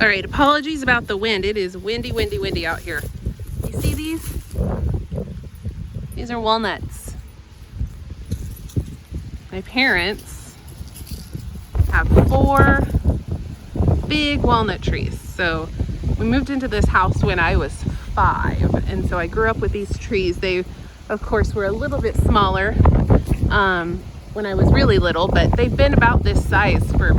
All right, apologies about the wind. It is windy, windy, windy out here. You see these? These are walnuts. My parents have 4 big walnut trees. So we moved into this house when I was 5, and so I grew up with these trees. They, of course, were a little bit smaller when I was really little, but they've been about this size for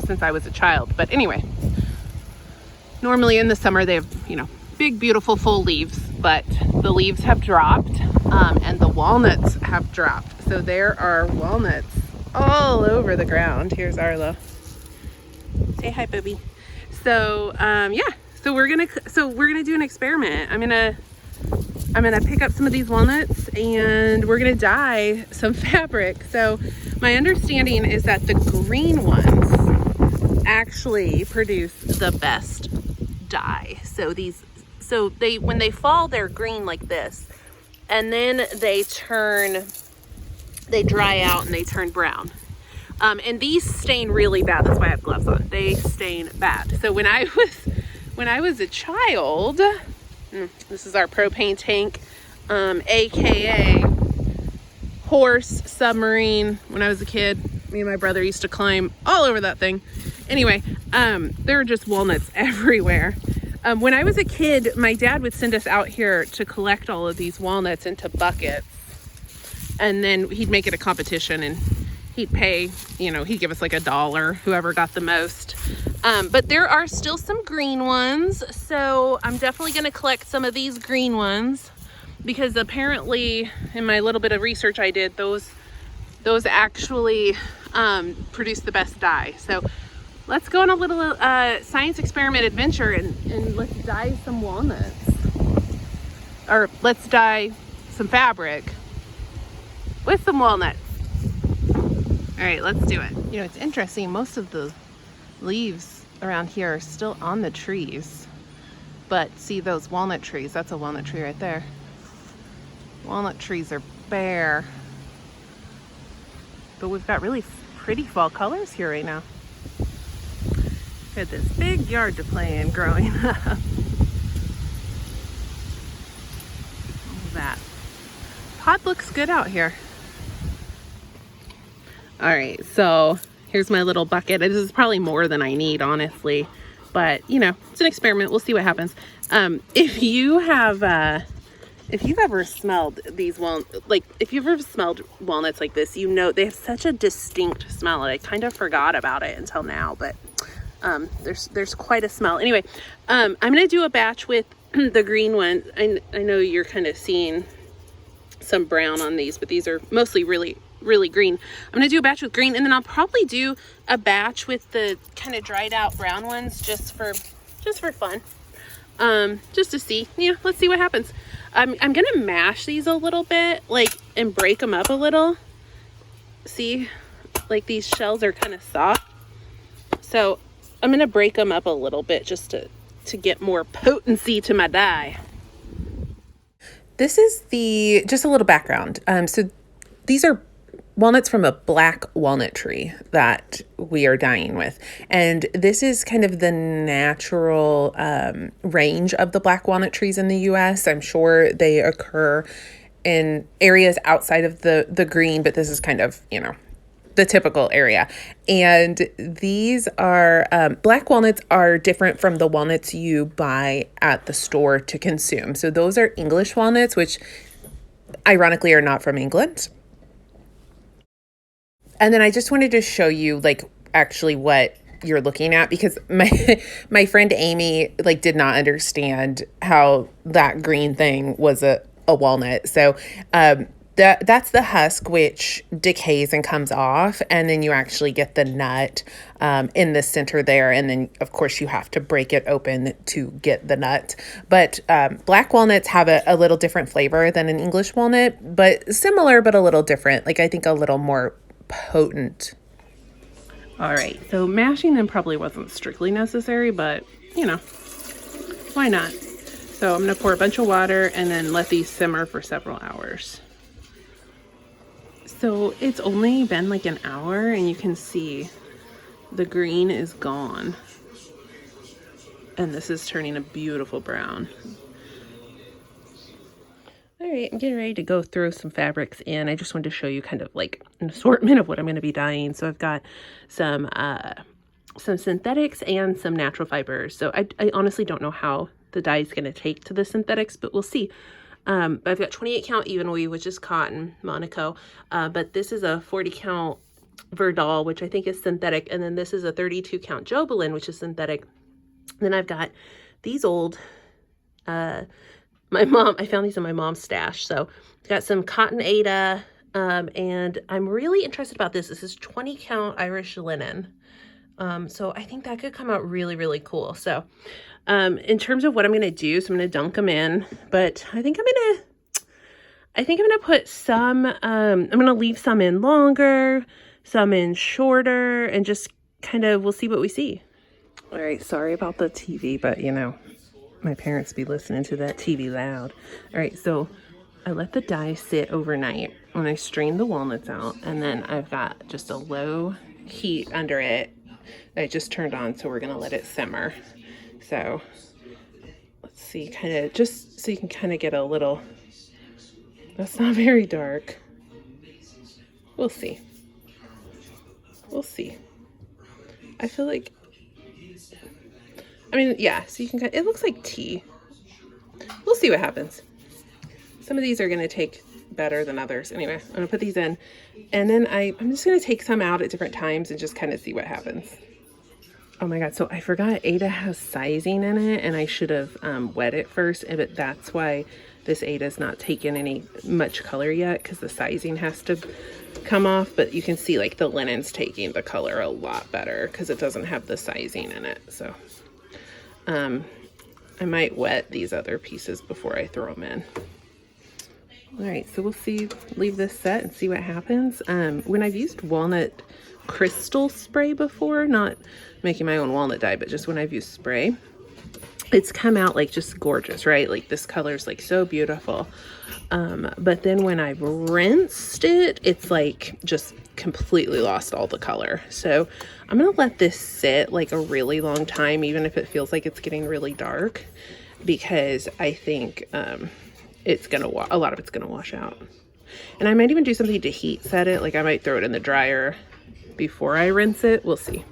since I was a child. But anyway, normally in the summer they have, you know, big, beautiful, full leaves, but the leaves have dropped and the walnuts have dropped. So there are walnuts all over the ground. Here's Arlo. Say hi, Booby. So yeah, so we're gonna do an experiment. I'm gonna pick up some of these walnuts and we're gonna dye some fabric. So my understanding is that the green ones actually produce the best dye. So when they fall, they're green like this, and then they dry out and they turn brown. And these stain really bad. That's why I have gloves on. They stain bad. So when I was a child, this is our propane tank, aka horse submarine. When I was a kid, me and my brother used to climb all over that thing. Anyway, there are just walnuts everywhere. When I was a kid, my dad would send us out here to collect all of these walnuts into buckets, and then he'd make it a competition and he'd pay, you know, he'd give us like $1, whoever got the most. But there are still some green ones, so I'm definitely going to collect some of these green ones, because apparently in my little bit of research I did, those actually produce the best dye. So let's go on a little science experiment adventure and let's dye some walnuts, or let's dye some fabric with some walnuts. All right, let's do it. You know, it's interesting, most of the leaves around here are still on the trees, but see those walnut trees? That's a walnut tree right there. Walnut trees are bare, but we've got really pretty fall colors here right now. We had this big yard to play in growing up. All that. Pod looks good out here. All right, so here's my little bucket. This is probably more than I need, honestly, but you know, it's an experiment. We'll see what happens. If you've ever smelled these if you've ever smelled walnuts like this, you know they have such a distinct smell. I kind of forgot about it until now, but there's quite a smell. Anyway, I'm gonna do a batch with the green one. I know you're kind of seeing some brown on these, but these are mostly really green. I'm gonna do a batch with green, and then I'll probably do a batch with the kind of dried out brown ones just for fun, just to see. Yeah, let's see what happens. I'm gonna mash these a little bit, and break them up a little. See, like these shells are kind of soft, so I'm gonna break them up a little bit just to get more potency to my dye. This is just a little background. So these are walnuts from a black walnut tree that we are dyeing with. And this is kind of the natural range of the black walnut trees in the US. I'm sure they occur in areas outside of the green, but this is kind of, you know, the typical area. And these are, black walnuts are different from the walnuts you buy at the store to consume. So those are English walnuts, which ironically are not from England. And then I just wanted to show you actually what you're looking at, because my friend Amy did not understand how that green thing was a walnut. So that's the husk, which decays and comes off, and then you actually get the nut in the center there, and then of course you have to break it open to get the nut. But black walnuts have a little different flavor than an English walnut, but similar but a little different, I think a little more potent. All right, so mashing them probably wasn't strictly necessary, but you know, why not? So I'm gonna pour a bunch of water and then let these simmer for several hours. So it's only been an hour, and you can see the green is gone. And this is turning a beautiful brown. All right, I'm getting ready to go throw some fabrics in. I just wanted to show you kind of like an assortment of what I'm going to be dyeing. So I've got some synthetics and some natural fibers. So I honestly don't know how the dye is going to take to the synthetics, but we'll see. I've got 28 count even weave, which is cotton, Monaco, but this is a 40 count Verdal, which I think is synthetic, and then this is a 32 count Jobelin, which is synthetic. Then I've got these old, I found these in my mom's stash, so I've got some cotton Aida, and I'm really interested about this. This is 20 count Irish linen. So I think that could come out really, really cool. So, in terms of what I'm going to do, so I'm going to dunk them in, but I think I'm going to put some, I'm going to leave some in longer, some in shorter, and just kind of, we'll see what we see. All right. Sorry about the TV, but you know, my parents be listening to that TV loud. All right. So I let the dye sit overnight when I strained the walnuts out, and then I've got just a low heat under it that I just turned on, so we're gonna let it simmer. So let's see, kind of just so you can kind of get a little, that's not very dark. We'll see. We'll see. I feel like, I mean, yeah, so you can, it looks like tea. We'll see what happens. Some of these are gonna take better than others. Anyway, I'm gonna put these in, and then I'm just gonna take some out at different times and just kind of see what happens. Oh my God, so I forgot Aida has sizing in it, and I should have wet it first, but that's why this Aida's not taken much color yet, because the sizing has to come off. But you can see like the linen's taking the color a lot better because it doesn't have the sizing in it. So I might wet these other pieces before I throw them in. All right, so we'll see, leave this set and see what happens. When I've used walnut crystal spray before, not making my own walnut dye, but just when I've used spray, it's come out like just gorgeous, right? Like this color's like so beautiful. But then when I've rinsed it, it's like just completely lost all the color. So I'm gonna let this sit like a really long time, even if it feels like it's getting really dark, because I think it's gonna a lot of it's gonna wash out. And I might even do something to heat set it. Like I might throw it in the dryer before I rinse it. We'll see.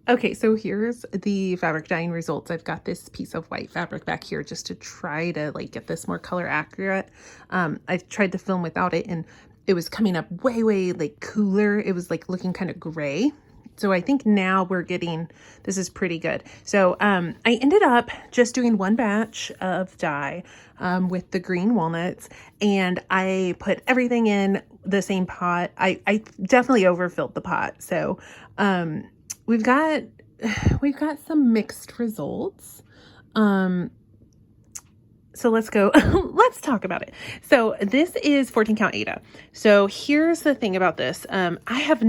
Okay, so here's the fabric dyeing results. I've got this piece of white fabric back here just to try to like get this more color accurate. I tried to film without it, and it was coming up way like cooler. It was like looking kind of gray. So I think now we're getting, this is pretty good. So I ended up just doing one batch of dye with the green walnuts, and I put everything in the same pot. I definitely overfilled the pot. So we've got some mixed results. So let's go, let's talk about it. So this is 14 count Aida. So here's the thing about this. I have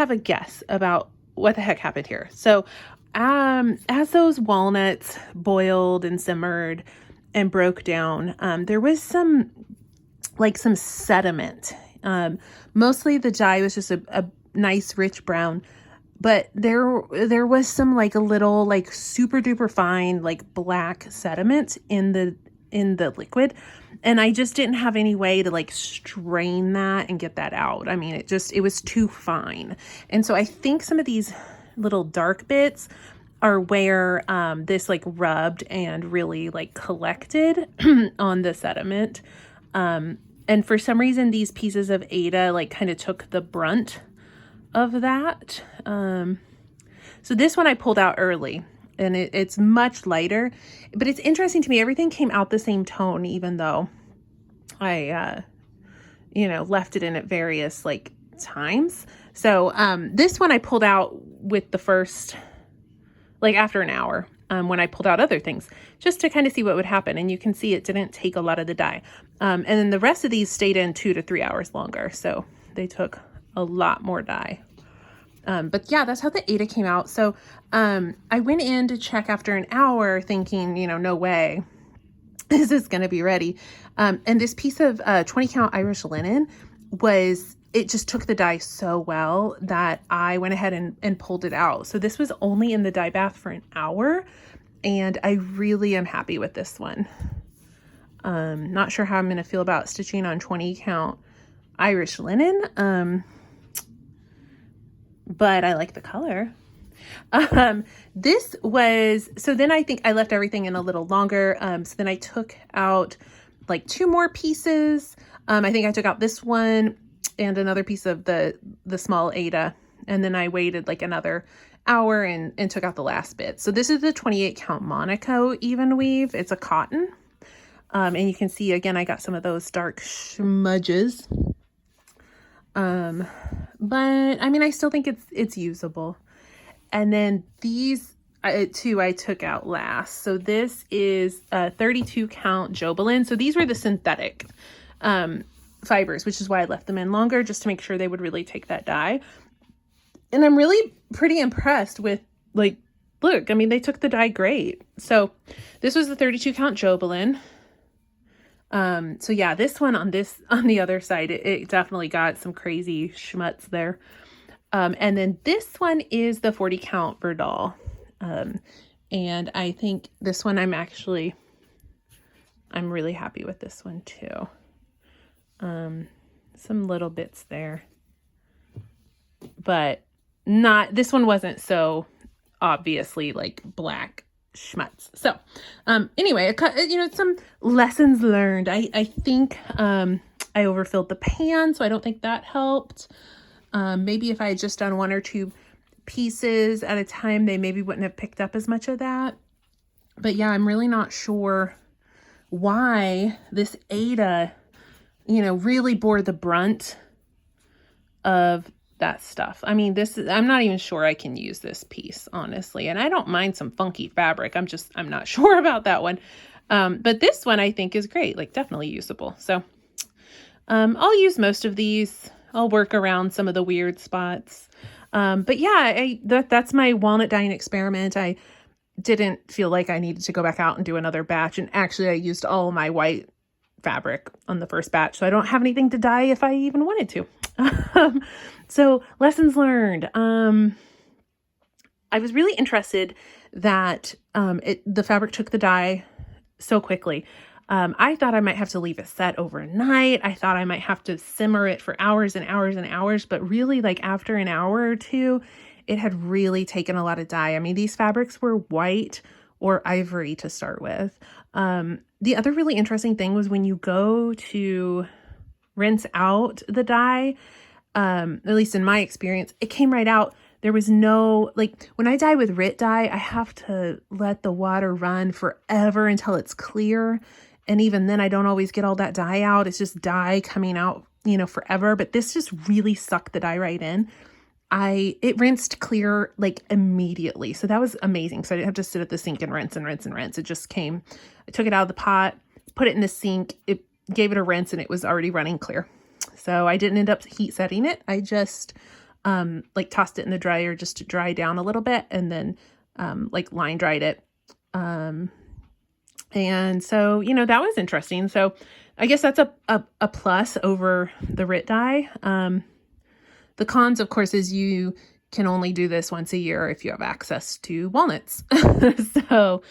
a guess about what the heck happened here. So as those walnuts boiled and simmered and broke down, there was some sediment. Mostly the dye was just a nice rich brown, but there was some like a little like super duper fine like black sediment in the liquid, and I just didn't have any way to like strain that and get that out. I mean, it was too fine. And so I think some of these little dark bits are where this like rubbed and really like collected on the sediment. And for some reason, these pieces of Aida like kind of took the brunt of that. So this one I pulled out early, and it's much lighter, but it's interesting to me. Everything came out the same tone, even though I, left it in at various like times. So, this one I pulled out with the first, like after an hour, when I pulled out other things, just to kind of see what would happen. And you can see it didn't take a lot of the dye. And then the rest of these stayed in 2 to 3 hours longer. So they took a lot more dye. But yeah, that's how the Aida came out. So I went in to check after an hour thinking, no way is this going to be ready. And this piece of 20 count Irish linen it just took the dye so well that I went ahead and pulled it out. So this was only in the dye bath for an hour, and I really am happy with this one. Not sure how I'm going to feel about stitching on 20 count Irish linen, but I like the color. This was, so then I think I left everything in a little longer. So then I took out like 2 more pieces. I think I took out this one and another piece of the small Aida. And then I waited like another hour and took out the last bit. So this is the 28 count Monaco even weave. It's a cotton. And you can see again, I got some of those dark smudges. But I mean, I still think it's usable. And then these two I took out last. So this is a 32 count Jobelin. So these were the synthetic fibers, which is why I left them in longer, just to make sure they would really take that dye. And I'm really pretty impressed with, like, look, I mean, they took the dye great. So this was the 32 count Jobelin. So yeah, this one on the other side, it definitely got some crazy schmutz there. And then this one is the 40 count Verdal. And I think this one I'm really happy with this one too. Some little bits there, but this one wasn't so obviously like black schmutz. So, anyway, some lessons learned. I think, I overfilled the pan, so I don't think that helped. Maybe if I had just done 1 or 2 pieces at a time, they maybe wouldn't have picked up as much of that. But yeah, I'm really not sure why this Aida, really bore the brunt of that stuff. I mean, I'm not even sure I can use this piece, honestly. And I don't mind some funky fabric. I'm not sure about that one. But this one I think is great, like definitely usable. So, I'll use most of these. I'll work around some of the weird spots. But yeah, that's my walnut dyeing experiment. I didn't feel like I needed to go back out and do another batch. And actually I used all my white fabric on the first batch, so I don't have anything to dye if I even wanted to. So lessons learned. I was really interested that the fabric took the dye so quickly. I thought I might have to leave it set overnight. I thought I might have to simmer it for hours and hours and hours, but really, like, after an hour or two, it had really taken a lot of dye. I mean, these fabrics were white or ivory to start with. The other really interesting thing was when you go to rinse out the dye, at least in my experience, it came right out. There was no, like, when I dye with RIT dye, I have to let the water run forever until it's clear. And even then, I don't always get all that dye out. It's just dye coming out, forever. But this just really sucked the dye right in. It rinsed clear, like, immediately. So that was amazing. So I didn't have to sit at the sink and rinse and rinse and rinse. It just came. I took it out of the pot, put it in the sink. It gave it a rinse, and it was already running clear. So I didn't end up heat setting it. I just, tossed it in the dryer just to dry down a little bit, and then, line dried it. And so, that was interesting. So I guess that's a plus over the RIT dye. The cons, of course, is you can only do this once a year if you have access to walnuts. So,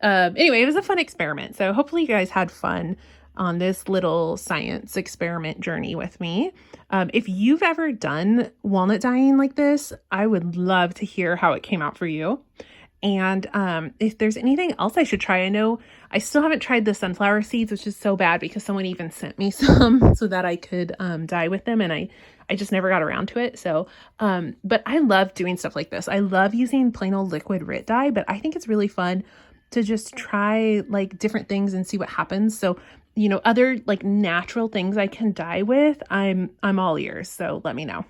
anyway, it was a fun experiment. So hopefully you guys had fun on this little science experiment journey with me. If you've ever done walnut dyeing like this, I would love to hear how it came out for you. And if there's anything else I should try, I know I still haven't tried the sunflower seeds, which is so bad because someone even sent me some so that I could dye with them, and I just never got around to it. So, but I love doing stuff like this. I love using plain old liquid RIT dye, but I think it's really fun to just try like different things and see what happens. So, other like natural things I can dye with, I'm all ears. So let me know.